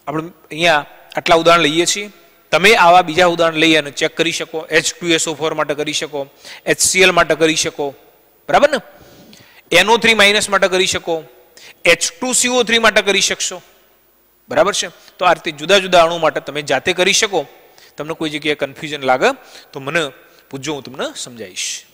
આપણે અહીંયા આટલા ઉદાહરણ લઈએ છીએ. તમે આવા બીજા ઉદાહરણ લઈ અને ચેક કરી શકો. H2SO4 માટે કરી શકો, HCl માટે કરી શકો, બરાબર ને? NO3 માઇનસ માટે કરી શકો, H2CO3 માટે કરી શકશો, બરાબર છે? તો આ રીતે જુદા જુદા અણુ માટે તમે જાતે કરી શકો. તમને કોઈ જગ્યાએ કન્ફ્યુઝન લાગે તો મને પૂછજો, હું તમને સમજાવીશ.